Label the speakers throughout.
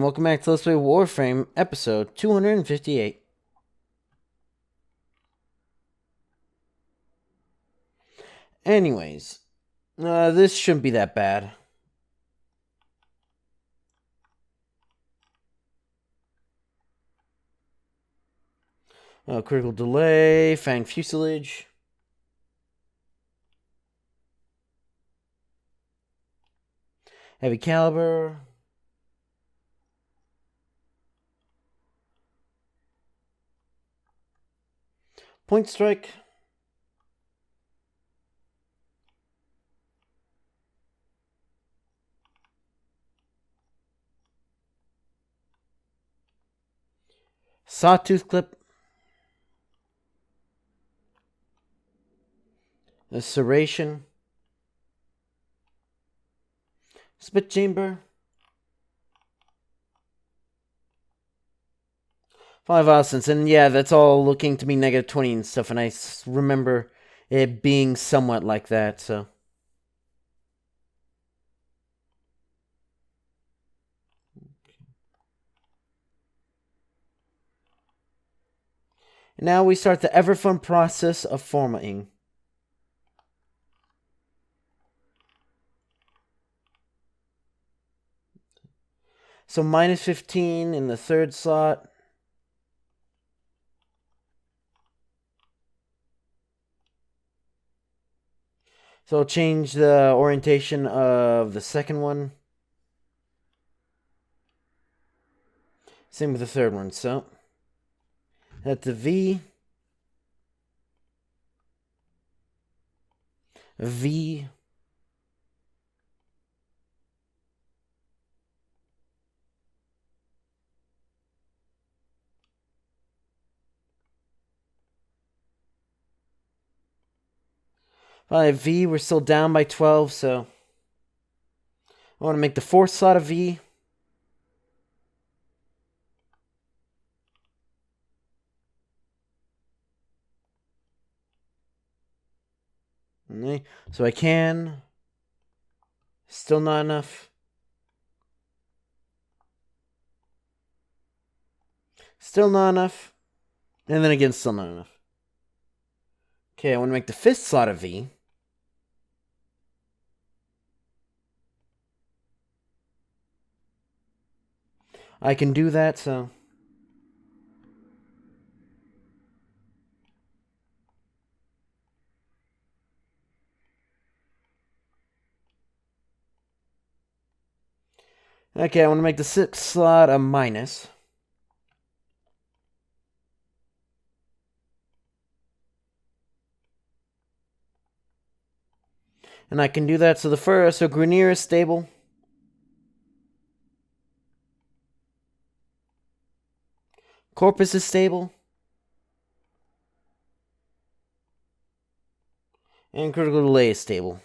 Speaker 1: welcome back to Let's Play Warframe, episode 258. Anyways, this shouldn't be that bad. Critical delay, fang fuselage. Heavy caliber. Point strike. Sawtooth clip. A serration. Spit chamber. 5 Austin's, and yeah, that's all looking to be negative 20 and stuff, and I remember it being somewhat like that, so. And now we start the ever fun process of formatting. So minus 15 in the third slot. So I'll change the orientation of the second one. Same with the third one. So that's the V. V. V, we're still down by 12, so I want to make the fourth slot a V. So I can. Still not enough. Still not enough. And then again, still not enough. Okay, I want to make the fifth slot a V. I can do that, so. Okay, I want to make the sixth slot a minus. And I can do that. So the first, so Grenier is stable. Corpus is stable. And critical delay is stable.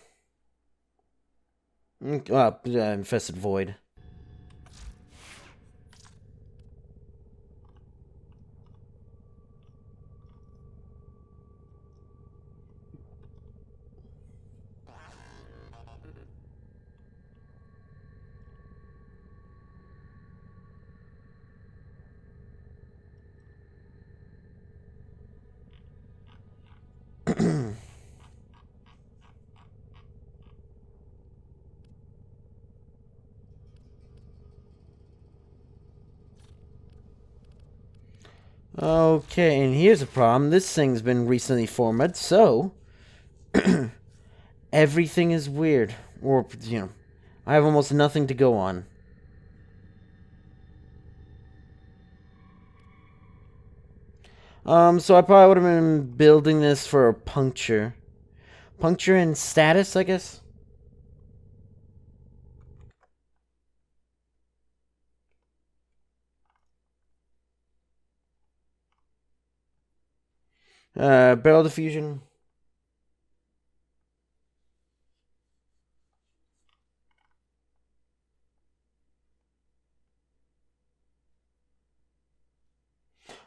Speaker 1: Infested void. Okay, and here's a problem. This thing's been recently formatted, so everything is weird. Or, I have almost nothing to go on. So I probably would have been building this for a puncture. Puncture and status, I guess? Barrel diffusion.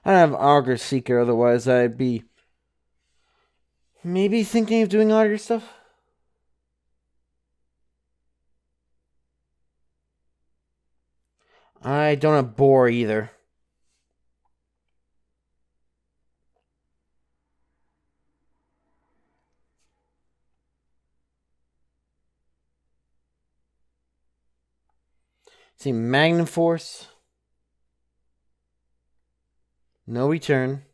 Speaker 1: I don't have Auger Seeker, otherwise I'd be maybe thinking of doing Auger stuff. I don't have Boar either. See, Magnum Force. No return.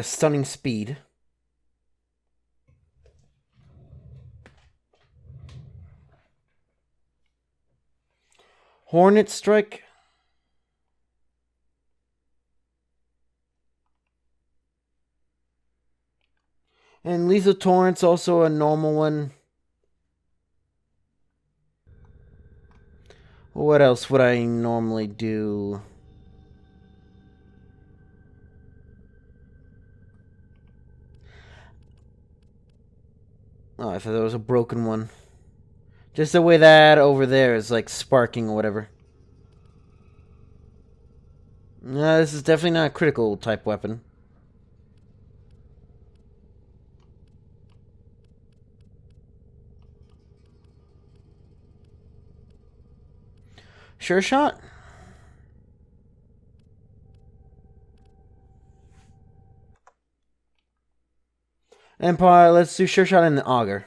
Speaker 1: Stunning Speed. Hornet Strike. And Lethal Torrent's also a normal one. What else would I normally do? Oh, I thought that was a broken one. Just the way that over there is like sparking or whatever. No, this is definitely not a critical type weapon. Sure shot? Empire, let's do sure shot in the auger.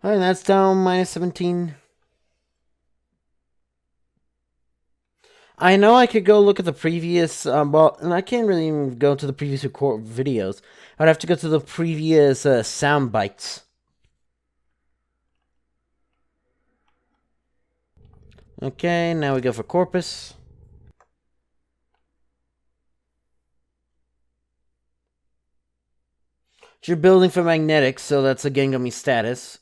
Speaker 1: Alright, that's down minus 17. I know I could go look at the previous, well, and I can't really even go to the previous record videos. I'd have to go to the previous sound bites. Okay, now we go for Corpus. You're building for magnetics, so that's a Gengami status.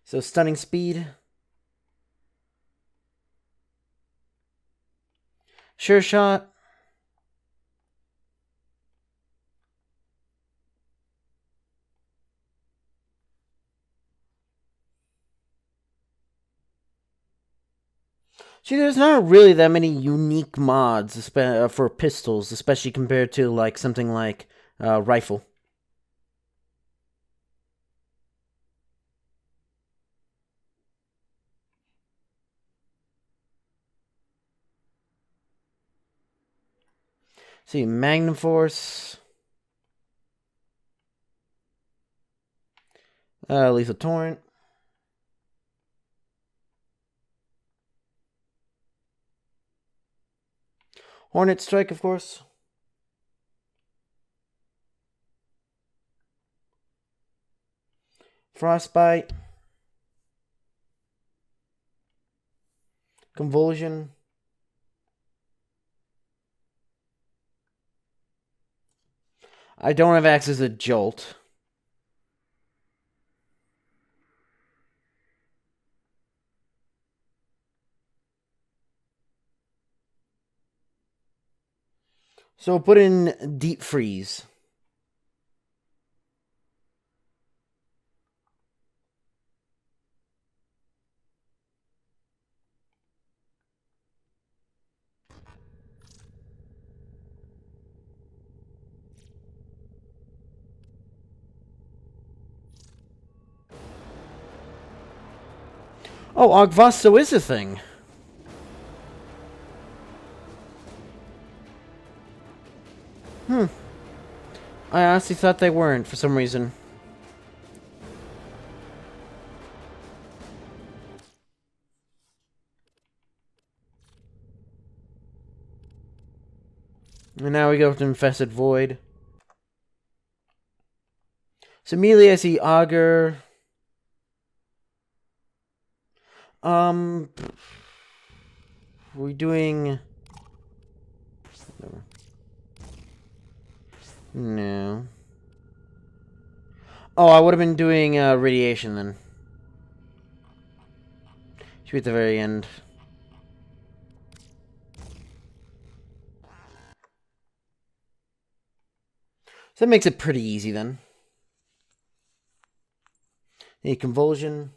Speaker 1: So stunning speed. Sure shot. See, there's not really that many unique mods for pistols, especially compared to like something like rifle. See, Magnum Force. Lethal Torrent. Hornet Strike, of course. Frostbite. Convulsion. I don't have access to Jolt. So put in Deep Freeze. Oh, Ogvasto is a thing. I honestly thought they weren't for some reason. And now we go to Infested Void. So immediately I see Augur. We're doing... No. Oh, I would have been doing radiation then. Should be at the very end. So that makes it pretty easy then. A convulsion.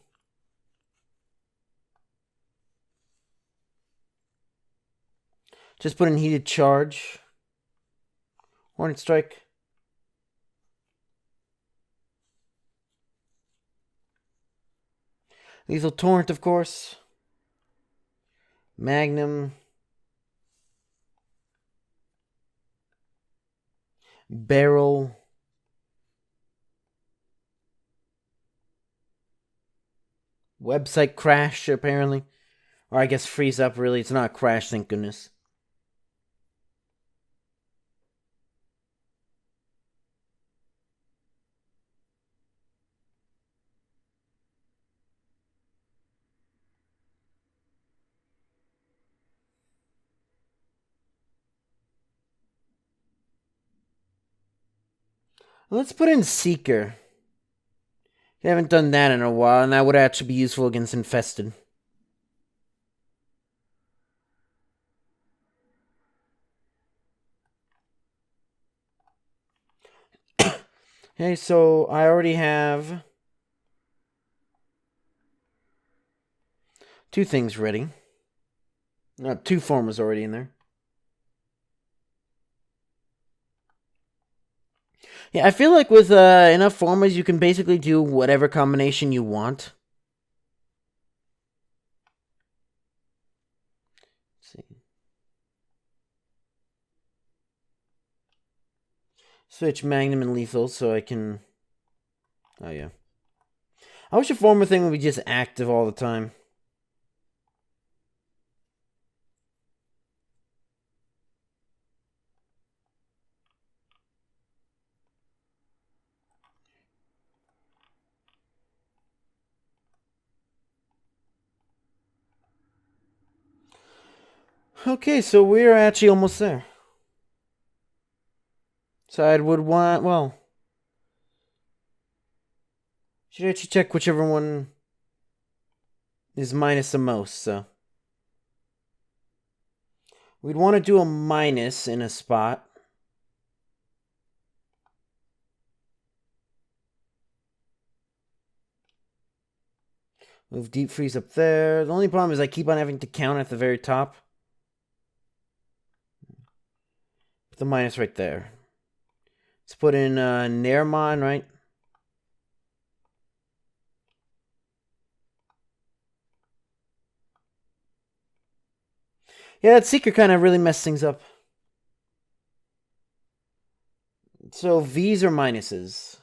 Speaker 1: Just put in heated charge. Hornet strike. Lethal torrent, of course. Magnum. Barrel. Website crash, apparently. Or I guess freeze up, really. It's not a crash, thank goodness. Let's put in Seeker. I haven't done that in a while, and that would actually be useful against Infested. Okay, so I already have 2 things ready. 2 formers already in there. Yeah, I feel like with enough formers, you can basically do whatever combination you want. Let's see. Switch Magnum and Lethal so I can... Oh, yeah. I wish a former thing would be just active all the time. Okay, so we're actually almost there. So I would want, well... Should actually check whichever one is minus the most, so... We'd want to do a minus in a spot. Move Deep Freeze up there. The only problem is I keep on having to count at the very top. Put the minus right there. Let's put in Nairmon, right? Yeah, that Seeker kind of really messed things up. So V's are minuses.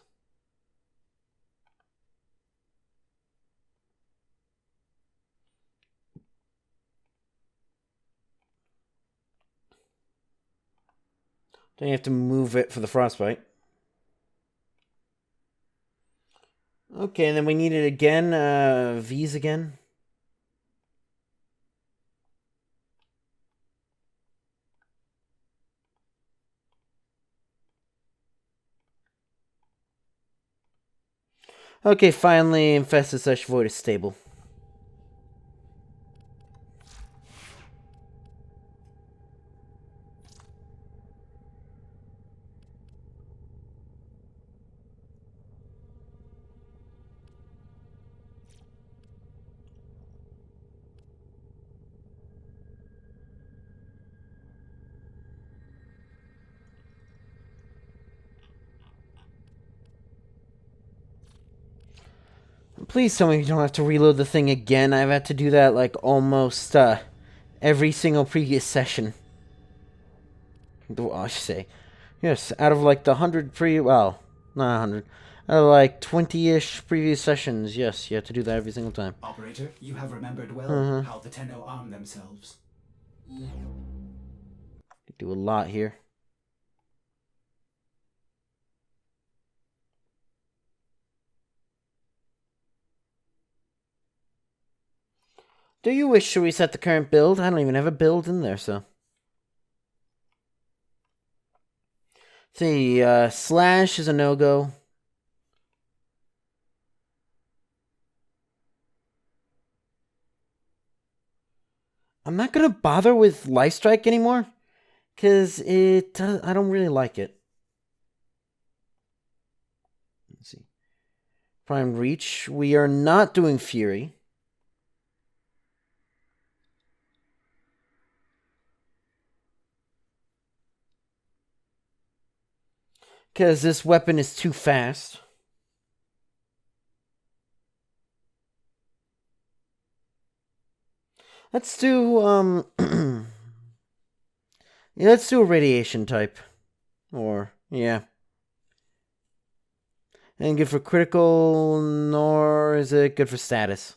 Speaker 1: Don't you have to move it for the Frostbite? Okay, and then we need it again. V's again. Okay, finally, Infested / Void is stable. Please tell me you don't have to reload the thing again. I've had to do that like almost every single previous session. I should say. Yes, out of like the 100 well, not 100. Out of like 20-ish previous sessions, yes, you have to do that every single time.
Speaker 2: Operator, you have remembered well how the Tenno arm themselves.
Speaker 1: Do a lot here. Do you wish to reset the current build? I don't even have a build in there, so. See, slash is a no-go. I'm not gonna bother with Life Strike anymore, because I don't really like it. Let's see. Prime Reach. We are not doing Fury. Because this weapon is too fast. Let's do, yeah, let's do a radiation type. Or, yeah. And good for critical, nor is it good for status.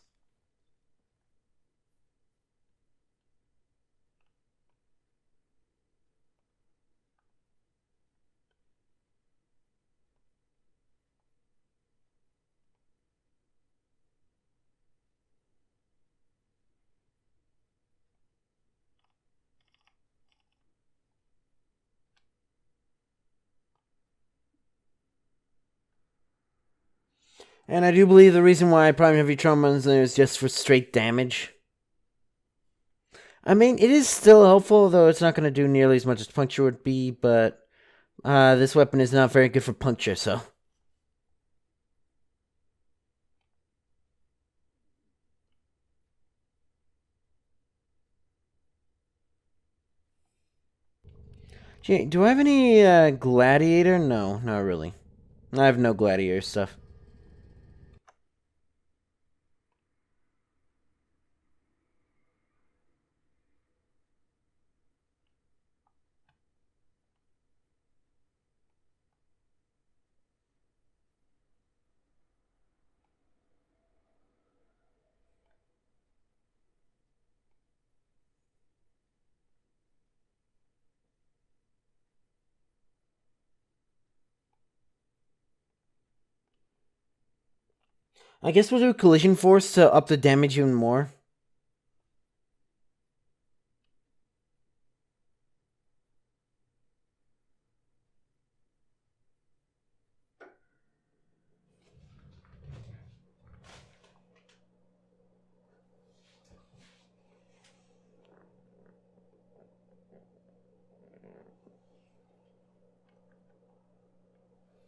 Speaker 1: And I do believe the reason why Prime Heavy Trauma is just for straight damage. I mean, it is still helpful, though it's not going to do nearly as much as Puncture would be, but this weapon is not very good for Puncture, so. Gee, do I have any Gladiator? No, not really. I have no Gladiator stuff. I guess we'll do Collision Force to up the damage even more.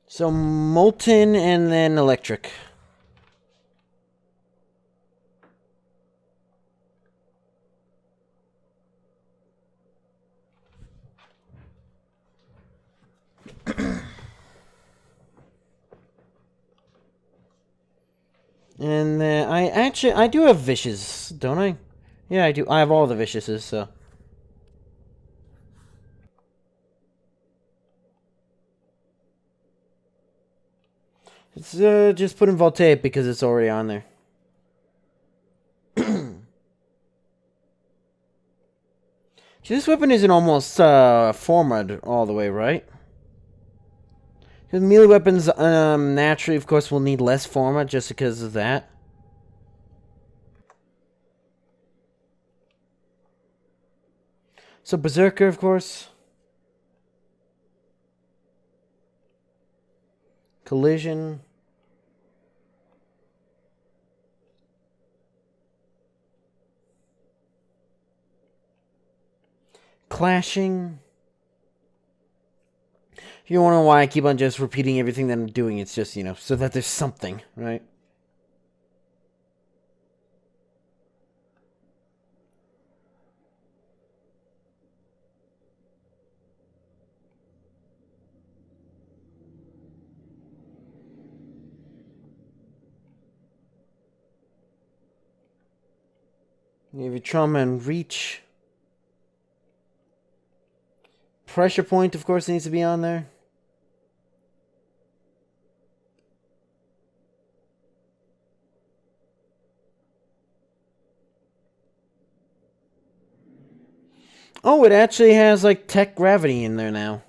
Speaker 1: So Molten and then Electric. And then I do have Vicious, don't I? Yeah, I do. I have all the Viciouses, so. Let's just put in Voltaic because it's already on there. This weapon isn't almost formed all the way, right? Because melee weapons naturally, of course, will need less forma just because of that. So Berserker, of course. Collision. Clashing. You don't know why I keep on just repeating everything that I'm doing. It's just, so that there's something, right? You have your trauma and reach. Pressure point, of course, needs to be on there. Oh, it actually has, like, tech gravity in there now.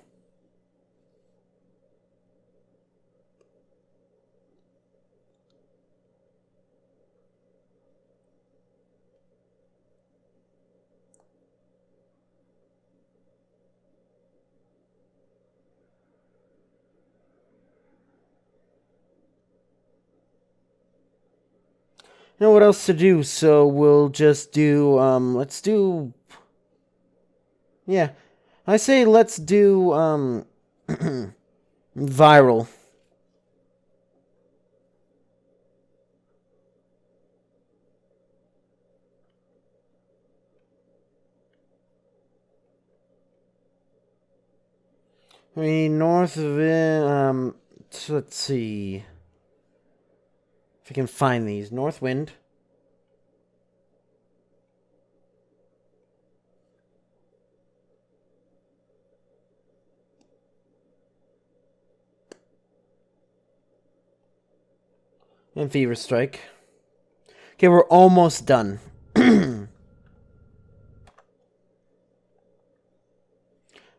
Speaker 1: know what else to do, so we'll just do, let's do... Yeah. I say let's do, viral. I mean, north of it, so let's see. If we can find these. North wind. And fever strike. Okay, we're almost done.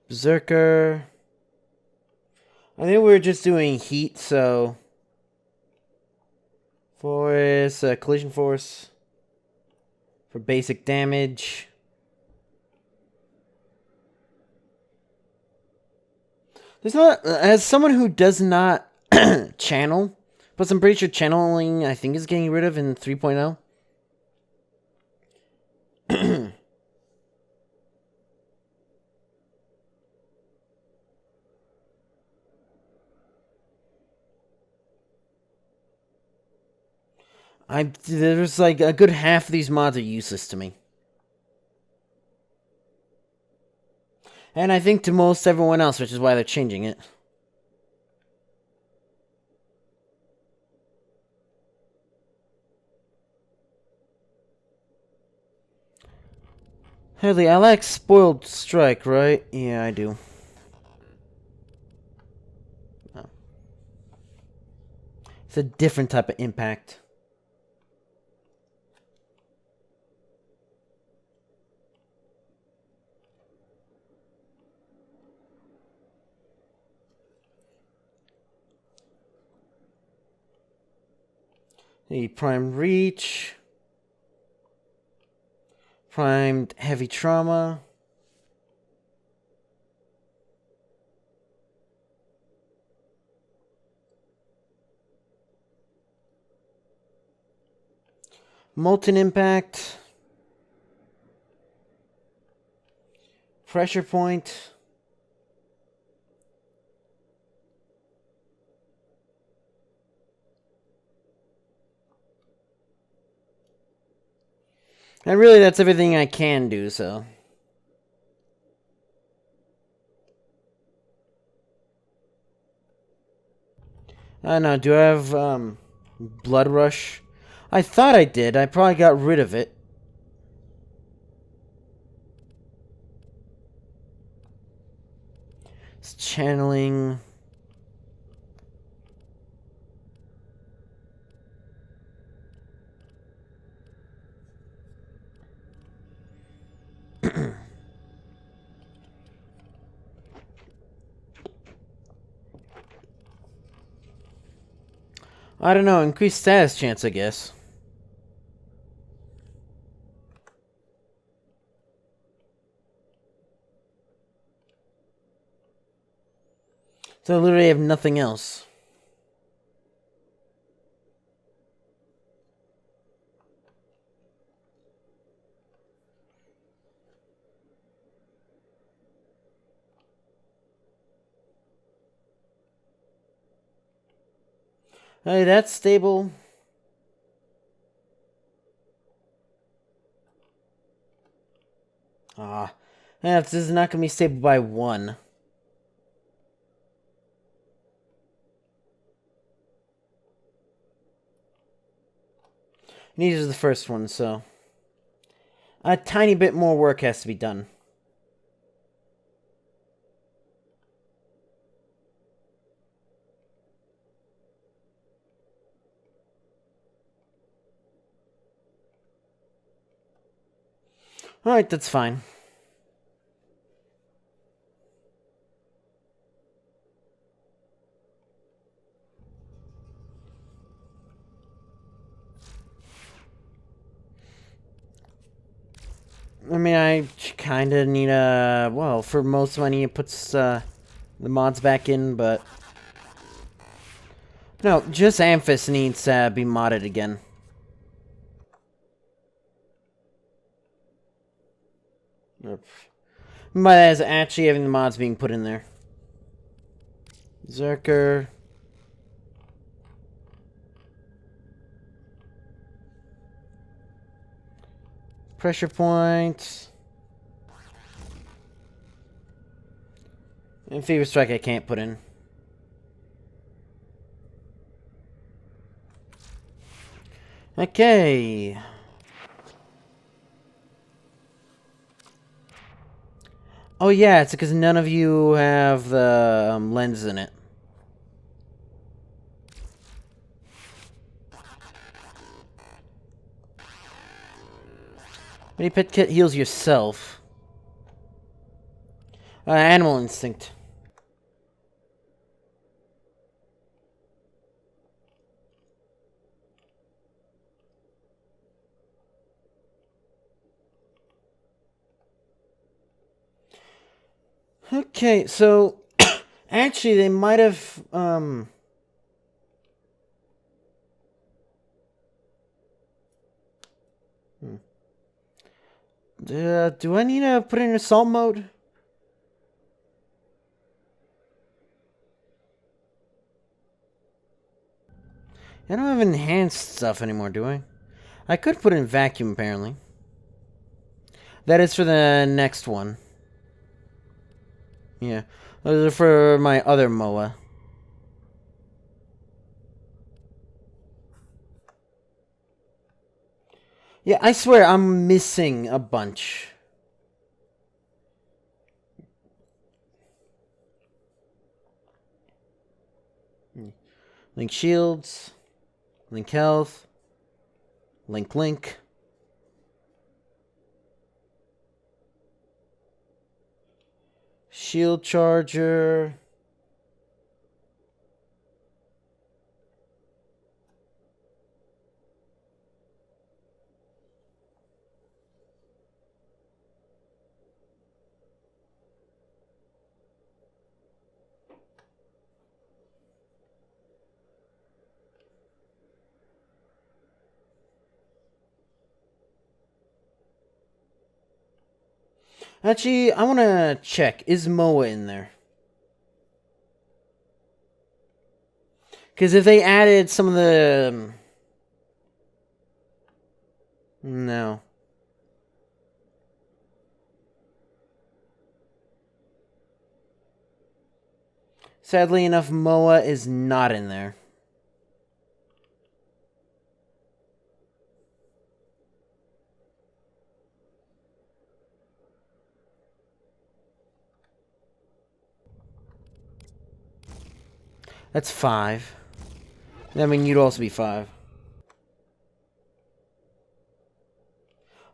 Speaker 1: Berserker. I think we're just doing heat, so... Force, collision force. For basic damage. There's not... As someone who does not channel... Plus, I'm pretty sure channeling, I think, is getting rid of in 3.0. There's like a good half of these mods are useless to me. And I think to most everyone else, which is why they're changing it. Hadley, I like Spoiled Strike, right? Yeah, I do. Oh. It's a different type of impact. The Prime Reach. Primed Heavy Trauma. Molten Impact. Pressure Point. And really, that's everything I can do, so... I don't know, do I have, Blood Rush? I thought I did. I probably got rid of it. It's channeling... I don't know, increased status chance, I guess. So I literally have nothing else. Hey, that's stable. Ah. Yeah, this is not going to be stable by 1. These are the first one, so... A tiny bit more work has to be done. Alright, that's fine. I mean, I kind of need a... Well, for most money, it puts the mods back in, but... No, just Amphis needs to be modded again. But as actually having the mods being put in there. Zerker. Pressure point. And Fever Strike I can't put in. Okay. Oh yeah, it's because none of you have the lens in it. Mini Pet Kit heals yourself. Animal Instinct. Okay, so actually they might have do I need to put in assault mode? I don't have enhanced stuff anymore, do I? I could put in vacuum, apparently. That is for the next one. Yeah. Those are for my other MOA. Yeah, I swear I'm missing a bunch. Link shields. Link health. Link. Shield charger. Actually, I want to check. Is MOA in there? Because if they added some of the... No. Sadly enough, MOA is not in there. That's 5. I mean, you'd also be 5.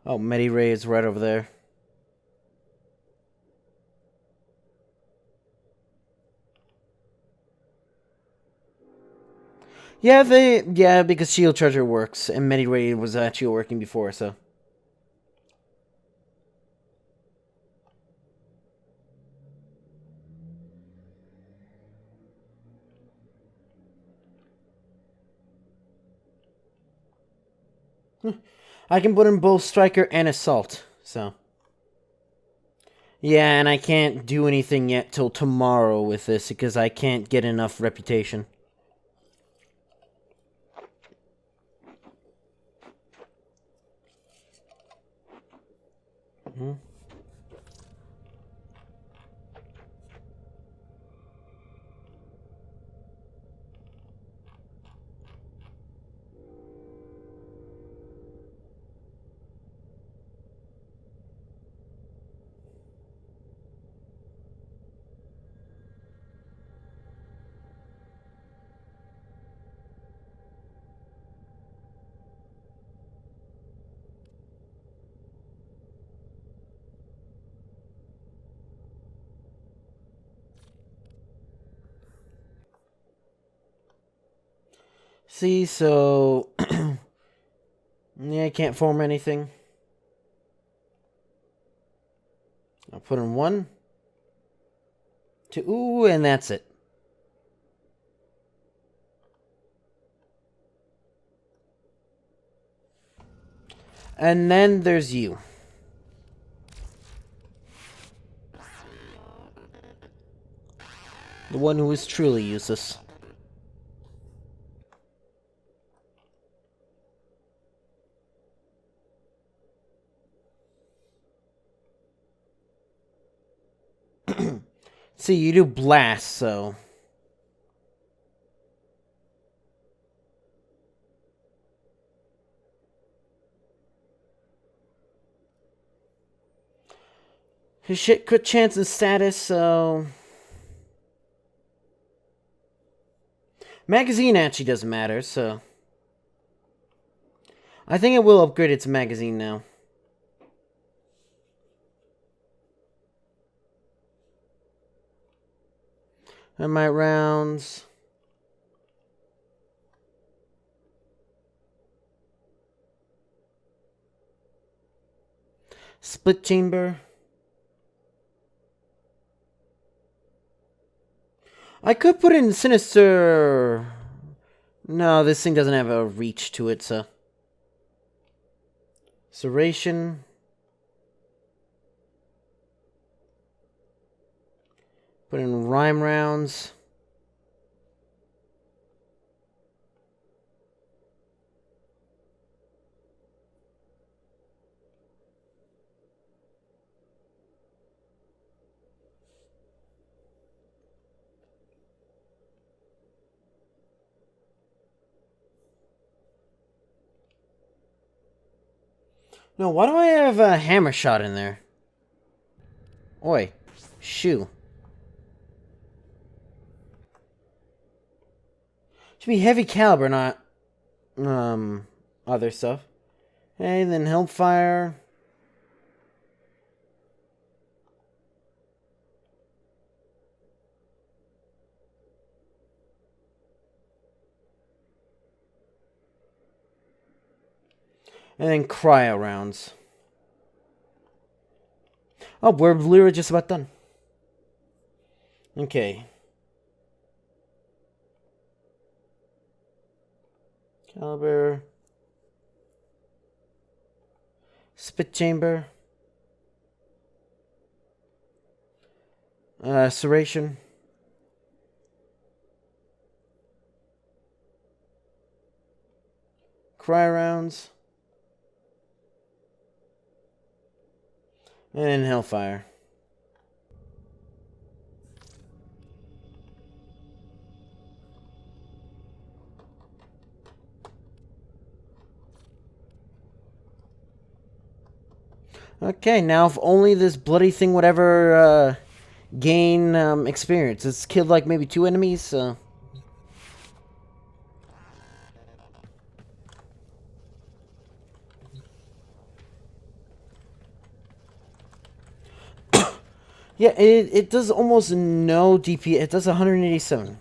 Speaker 1: Oh, Medi-Ray is right over there. Yeah, because Shield Charger works, and Medi-Ray was actually working before, so. I can put in both Striker and Assault, so. Yeah, and I can't do anything yet till tomorrow with this, because I can't get enough reputation. Mm-hmm. See, so... yeah, I can't form anything. I'll put in 1. 2, ooh, and that's it. And then there's you. The one who is truly useless. See, you do blast, so... His shit crit chance and status, so... Magazine actually doesn't matter, so... I think it will upgrade its magazine now. Thermite rounds. Split chamber. I could put in Sinister. No, this thing doesn't have a reach to it, so. Serration. Put in Rhyme rounds. No, why do I have a hammer shot in there? Oi. Shoo. Should be heavy caliber, not other stuff. Hey, then Hellfire. And then cryo rounds. Oh, we're literally just about done. Okay. Caliber. Spit chamber. Serration. Cryo rounds. And Hellfire. Okay, now if only this bloody thing would ever gain experience. It's killed like maybe 2 enemies, so... Yeah, it does almost no DP. It does 187.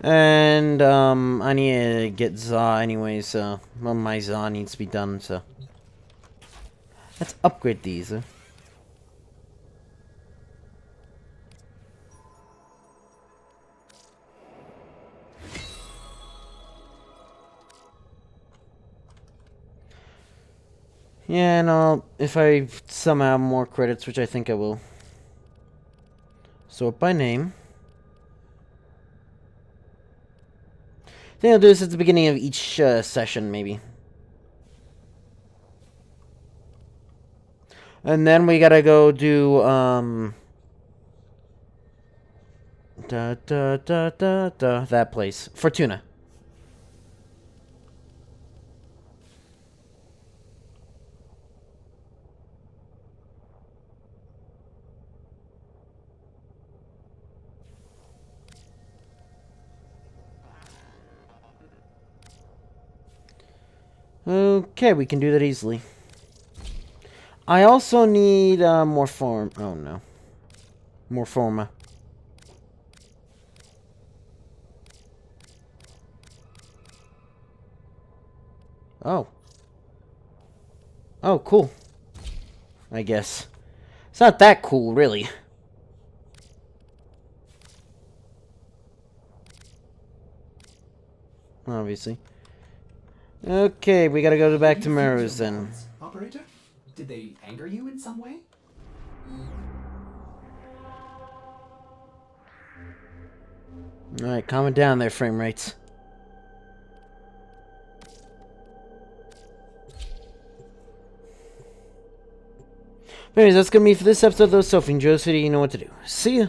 Speaker 1: And, I need to get Za anyway, so... Well, my Za needs to be done, so... Let's upgrade these. Yeah, and if I somehow have more credits, which I think I will. Sort by name. I think I'll do this at the beginning of each session, maybe. And then we gotta go do, that place. Fortuna. Okay, we can do that easily. I also need more form. Oh no. More forma. Oh. Oh, cool. I guess. It's not that cool, really. Obviously. Okay, we gotta go back to Maru's then.
Speaker 2: Operator? Did they anger you in some way?
Speaker 1: Alright, calm it down there, frame rates. Anyways, that's gonna be for this episode of Those Sophie and Joe City. You know what to do. See ya!